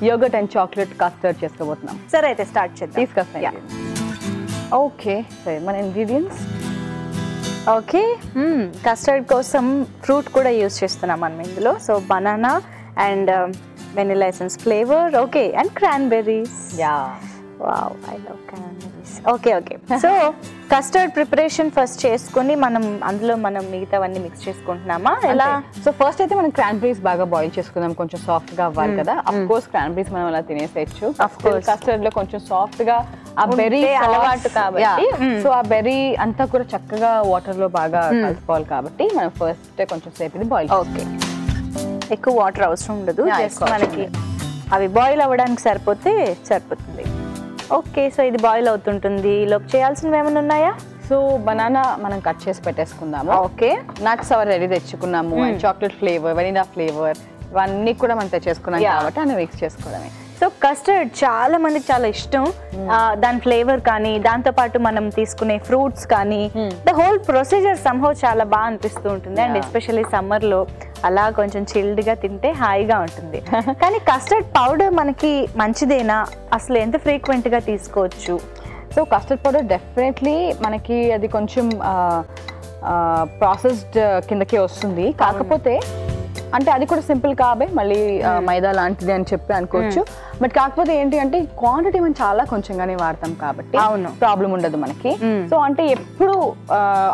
Yoghurt and chocolate custard చేసుకోబోతున్నాం. సరే అయితే స్టార్ట్ చేద్దాం. తీసుకొస్తాను. ఓకే, సరే మన ఇంగ్రీడియంట్స్. ఓకే, కస్టర్డ్ కోసం ఫ్రూట్ కూడా యూస్ చేస్తున్నాం మనం ఇందులో. So banana and vanilla essence flavour, okay, and cranberries. Wow, I love cranberries. Okay okay, so custard preparation first చేసుకొని అందులో మనం మిగతావన్నీ మిక్స్ చేసుకుంటున్నామా ఎలా? సో ఫస్ట్ అయితే మనం క్రాన్బెర్రీస్ బాగా బాయిల్ చేసుకుందాం, కొంచెం సాఫ్ట్ గా అవ్వాలి కదా. అఫ్ కోర్స్ క్రాన్బెర్రీస్ మనం అలా తినేసేయచ్చు. అఫ్ కోర్స్ కస్టర్డ్ లో కొంచెం సాఫ్ట్ గా ఆ బెర్రీ అలవాటు కాబట్టి, సో ఆ బెర్రీ అంతా కూడా చక్కగా వాటర్ లో బాగా కలుపుకోవాలి కాబట్టి మనం ఫస్ట్ కొంచెం సేపు ఇది బాయిల్. ఓకే, ఎక్కువ వాటర్ అవసరం ఉండదు, జస్ట్ మనకి అవి బాయిల్ అవ్వడానికి సరిపోతుంది. ఓకే, సో ఇది బాయిల్ అవుతుంటుంది. ఈలోపు చేయాల్సినవి ఏమైనా ఉన్నాయా? సో బనానా మనం కట్ చేసి పెట్టేసుకుందాము. ఓకే, నట్స్ అవర్ రెడీ తెచ్చుకున్నాము. And chocolate flavour, vanilla flavour ఇవన్నీ కూడా మనం తెచ్చేసుకున్నాం కాబట్టి అన్ని మిక్స్ చేసుకోవడమే. సో కస్టర్డ్ చాలా మందికి చాలా ఇష్టం. దాని ఫ్లేవర్ కానీ, దాంతో పాటు మనం తీసుకునే ఫ్రూట్స్ కానీ, ద హోల్ ప్రొసీజర్ సంహౌ చాలా బాగా అనిపిస్తూ ఉంటుంది. అండ్ ఎస్పెషల్లీ సమ్మర్ లో అలా కొంచెం చిల్డ్ గా తింటే హాయిగా ఉంటుంది. కానీ కస్టర్డ్ పౌడర్ మనకి మంచిదేనా? అసలు ఎంత ఫ్రీక్వెంట్ గా తీసుకోవచ్చు? సో కస్టర్డ్ పౌడర్ డెఫినెట్లీ మనకి అది కొంచెం ప్రాసెస్డ్ కిందకే వస్తుంది. కాకపోతే అంటే అది కూడా సింపుల్ కాబే మళ్ళీ మైదా లాంటిది అని చెప్పి అనుకోవచ్చు. బట్ కాకపోతే ఏంటి అంటే క్వాంటిటీ మనం చాలా కొంచెంగానే వాడతాం కాబట్టి ప్రాబ్లం ఉండదు మనకి. సో అంటే ఎప్పుడు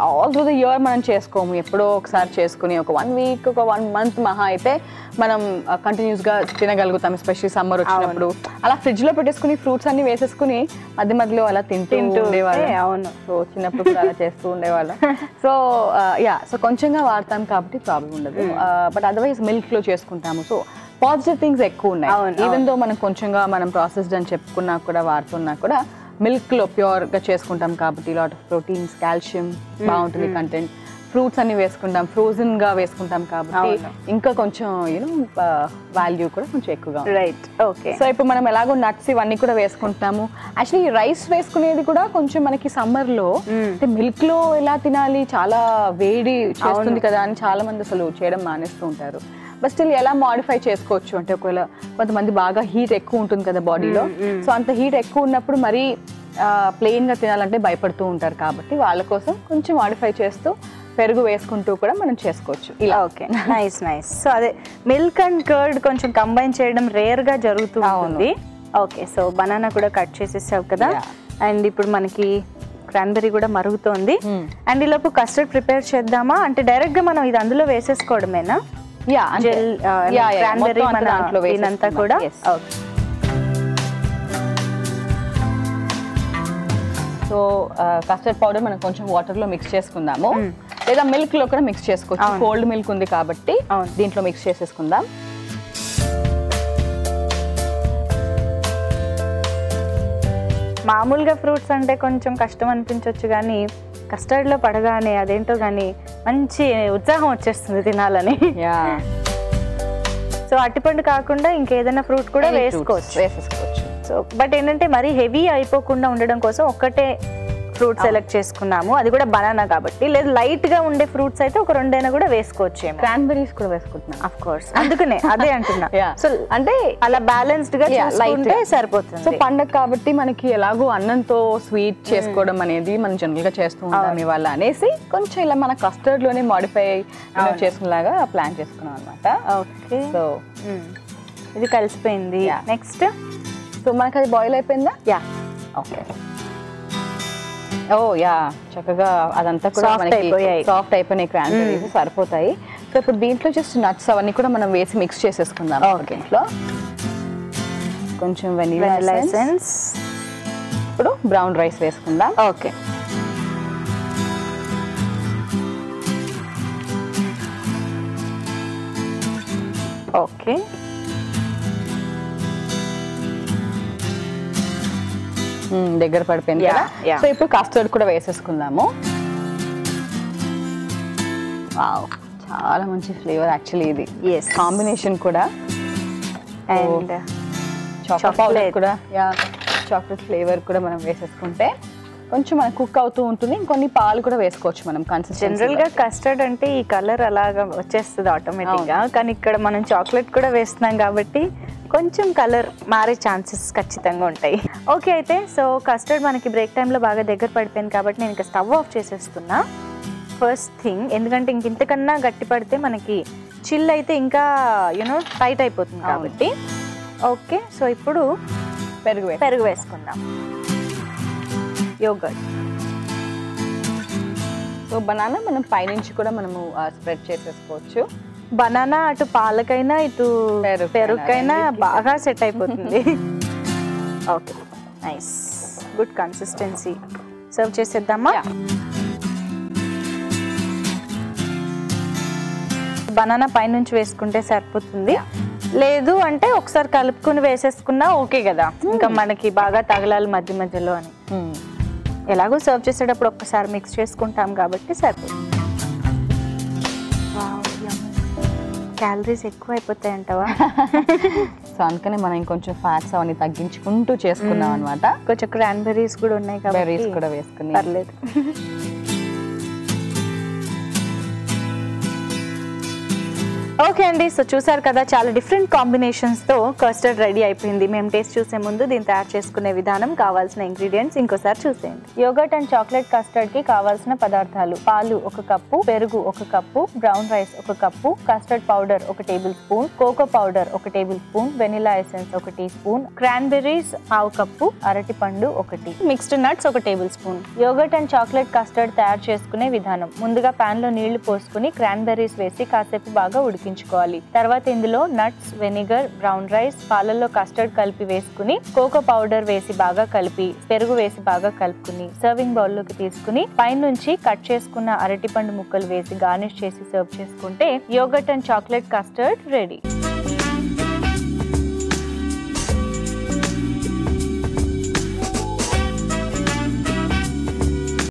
ఆల్ త్రూ ద ఇయర్ మనం చేసుకోము, ఎప్పుడో ఒకసారి చేసుకుని ఒక 1 వీక్ ఒక 1 మంత్ మహా అయితే మనం కంటిన్యూస్ గా తినగలుగుతాం. ఎస్పెషల్లీ సమ్మర్ వచ్చినప్పుడు అలా ఫ్రిడ్జ్ లో పెట్టేసుకుని ఫ్రూట్స్ అన్ని వేసేసుకుని మధ్య మధ్యలో అలా తింటూ ఉండేవాళ్ళం. అవును, సో చిన్నప్పుడు కూడా అలా చేస్తూ ఉండేవాళ్ళం. సో సో కొంచెంగా వాడతాం కాబట్టి ప్రాబ్లం ఉండదు. బట్ అదర్వైజ్ మిల్క్ లో చేసుకుంటాము. సో పాజిటివ్ థింగ్స్ ఎక్కువ ఉన్నాయి. ఈవెన్ దో మనం కొంచెంగా మనం ప్రాసెస్డ్ అని చెప్పుకున్నా కూడా వాడుతున్నా కూడా మిల్క్ లో ప్యూర్ గా చేసుకుంటాం కాబట్టి లాట్ ఆఫ్ ప్రోటీన్స్, కాల్షియం బాగుంటుంది కంటెంట్. ఫ్రూట్స్ అన్ని వేసుకుంటాం, ఫ్రోజన్ గా వేసుకుంటాం కాబట్టి ఇంకా కొంచెం వాల్యూ కూడా కొంచెం ఎక్కువగా. Right, okay. సో ఇప్పుడు మనం ఎలాగో నట్స్ ఇవన్నీ కూడా వేసుకుంటాము. యాక్చువల్లీ రైస్ వేసుకునేది కూడా కొంచెం మనకి సమ్మర్ లో మిల్క్ లో ఎలా తినాలి, చాలా వేడి చేస్తుంది కదా అని చాలా మంది అసలు చేయడం మానేస్తూ ఉంటారు. బట్ స్టిల్ ఎలా మాడిఫై చేసుకోవచ్చు అంటే ఒకవేళ కొంతమంది బాగా హీట్ ఎక్కువ ఉంటుంది కదా బాడీలో, సో అంత హీట్ ఎక్కువ ఉన్నప్పుడు మరీ ప్లెయిన్ గా తినాలంటే భయపడుతూ ఉంటారు కాబట్టి వాళ్ళ కోసం కొంచెం మాడిఫై చేస్తూ పెరుగు వేసుకుంటూ కూడా మనం చేసుకోవచ్చు ఇలా. Okay, nice nice. సో అదే మిల్క్ అండ్ కర్డ్ కొంచెం కంబైన్ చేయడం రేర్ గా జరుగుతుంది. ఓకే, సో బనానా కూడా కట్ చేసేసావు కదా. అండ్ ఇప్పుడు మనకి క్రాన్బెర్రీ కూడా మరుగుతోంది. అండ్ ఈలోపు కస్టర్డ్ ప్రిపేర్ చేద్దామా? అంటే డైరెక్ట్ గా మనం ఇది అందులో వేసేసుకోవడమేనా? క్రాన్బెర్రీ మన దాంట్లో వేసినంతా కూడా. సో కస్టర్డ్ పౌడర్ మనం కొంచెం వాటర్ లో మిక్స్ చేసుకుందాము, లేదా మిల్క్ లో కూడా మిక్స్ చేసుకోవచ్చు. కోల్డ్ మిల్క్ ఉంది కాబట్టి దీంట్లో మిక్స్ చేసేసుకుందాం. మామూలుగా ఫ్రూట్స్ అంటే కొంచెం కష్టం అనిపించవచ్చు, కానీ కస్టర్డ్ లో పడగానే అదేంటో కానీ మంచి ఉత్సాహం వచ్చేస్తుంది తినాలని. సో అరటిపండు కాకుండా ఇంకేదైనా ఫ్రూట్ కూడా వేసుకోవచ్చు. సో బట్ ఏంటంటే మరీ హెవీ అయిపోకుండా ఉండడం కోసం ఒక్కటే ఫ్రూట్ సెలెక్ట్ చేసుకున్నాము, అది కూడా బనానా కాబట్టి. లేదు లైట్ గా ఉండే ఫ్రూట్స్ అయితే ఒక 2 అయినా కూడా వేసుకోవచ్చు. క్రాన్బెర్రీస్ కూడా వేసుకుంటున్నాం ఆఫ్ కోర్స్, అందుకనే అదే అంటున్నా. సో అంటే అలా బ్యాలెన్స్డ్ గా చేసుకుంటే సరిపోతుంది. సో పండగ కాబట్టి మనకి ఎలాగో అన్నంతో స్వీట్ చేసుకోవడం అనేది మనం జనరల్ గా చేస్తూ ఉంటాం ఇవాళ అనేసి కొంచెం ఇలా మన కస్టర్డ్ లోనే మాడిఫై చేసుకునేలాగా ప్లాన్ చేసుకున్నాం అనమాట. ఓకే, సో ఇది కలిసిపోయింది. నెక్స్ట్ సో మనకి అది బాయిల్ అయిపోయిందా? ఓకే. ఓ యా, చక్కగా అదంతా కూడా సాఫ్ట్ అయిపోయినాయి. క్రాన్బెర్రీస్ సరిపోతాయి. సో ఇప్పుడు దీంట్లో జస్ట్ నట్స్ అవన్నీ కూడా మనం వేసి మిక్స్ చేసేసుకుందాం. దీంట్లో కొంచెం వెనిలా ఎసెన్స్, ఇప్పుడు బ్రౌన్ రైస్ వేసుకుందాం. Okay, okay. దగ్గర పడిపోయింది కదా. సో ఇప్పుడు కస్టర్డ్ కూడా వేసేసుకుందాము. వావ్, చాలా మంచి ఫ్లేవర్ యాక్చువల్లీ ఇది. కాంబినేషన్ కూడా. అండ్ చాక్లెట్ కూడా, చాక్లెట్ ఫ్లేవర్ కూడా మనం వేసేసుకుంటే కొంచెం మనకు కుక్ అవుతూ ఉంటుంది. ఇంకొన్ని పాలు కూడా వేసుకోవచ్చు మనం. జనరల్ గా కస్టర్డ్ అంటే ఈ కలర్ అలాగా వచ్చేస్తుంది ఆటోమేటిక్ గా, కానీ ఇక్కడ మనం చాక్లెట్ కూడా వేస్తున్నాం కాబట్టి కొంచెం కలర్ మారే ఛాన్సెస్ ఖచ్చితంగా ఉంటాయి. ఓకే, అయితే సో కస్టర్డ్ మనకి బ్రేక్ టైంలో బాగా దగ్గర పడిపోయింది కాబట్టి నేను ఇంకా స్టవ్ ఆఫ్ చేసేస్తున్నా ఫస్ట్ థింగ్. ఎందుకంటే ఇంతకన్నా గట్టి పడితే మనకి చిల్ అయితే ఇంకా టైట్ అయిపోతుంది కాబట్టి. ఓకే, సో ఇప్పుడు పెరుగు వేసుకుందాం. యోగర్ట్. సో బనానా మనం పైనుంచి కూడా మనము స్ప్రెడ్ చేసేసుకోవచ్చు. బనానా అటు పాలకైనా ఇటు పెరుగుకైనా బాగా సెట్ అయిపోతుంది. Okay, nice, good consistency. Serve చేసేద్దామా? బనానా పైనుంచి వేసుకుంటే సరిపోతుంది. లేదు అంటే ఒకసారి కలుపుకుని వేసేసుకున్నా ఓకే కదా, ఇంకా మనకి బాగా తగలాలి మధ్య మధ్యలో అని. ఎలాగో సర్వ్ చేసేటప్పుడు ఒక్కసారి మిక్స్ చేసుకుంటాం కాబట్టి సరిపోతుంది. క్యాలరీస్ ఎక్కువ అయిపోతాయి అంటావా? సో అందుకని మనం ఇంకొంచెం ఫ్యాట్స్ అవన్నీ తగ్గించుకుంటూ చేసుకున్నాం అనమాట. కొంచెం క్రాన్బెర్రీస్ కూడా ఉన్నాయి కాబట్టి బెర్రీస్ కూడా వేసుకుని పర్లేదు. ఓకే అండి, సో చూసారు కదా, చాలా డిఫరెంట్ కాంబినేషన్స్తో కస్టర్డ్ రెడీ అయిపోయింది. మేము టేస్ట్ చూసే ముందు దీన్ని తయారు చేసుకునే విధానం, కావాల్సిన ఇంగ్రీడియంట్స్ ఇంకోసారి చూసేయండి. యోగర్ట్ అండ్ చాక్లెట్ కస్టర్డ్కి కావాల్సిన పదార్థాలు: పాలు 1 కప్పు, పెరుగు 1 cup, brown rice 1 cup, custard powder 1 tablespoon, cocoa powder 1 tablespoon, vanilla essence 1 teaspoon, cranberries 1/2 cup, అరటిపండు 1, mixed nuts 1 tablespoon. Yogurt and chocolate custard తయారు చేసుకునే విధానం: ముందుగా పాన్ లో నీళ్లు పోసుకుని క్రాన్బెర్రీస్ వేసి కాసేపు బాగా ఉడికించుకోవాలి. తర్వాత ఇందులో నట్స్, వెనిగర్, బ్రౌన్ రైస్, పాలల్లో కస్టర్డ్ కలిపి వేసుకుని, కోకో పౌడర్ వేసి బాగా కలిపి, పెరుగు వేసి బాగా కలుపుకుని సర్వింగ్ బౌల్ లోకి తీసుకుని పైనుంచి కట్ చేసుకున్న అరటిపండు ముక్కలు వేసి గార్నిష్ చేసి సర్వ్ చేసుకుంటే yoghurt and chocolate custard ready.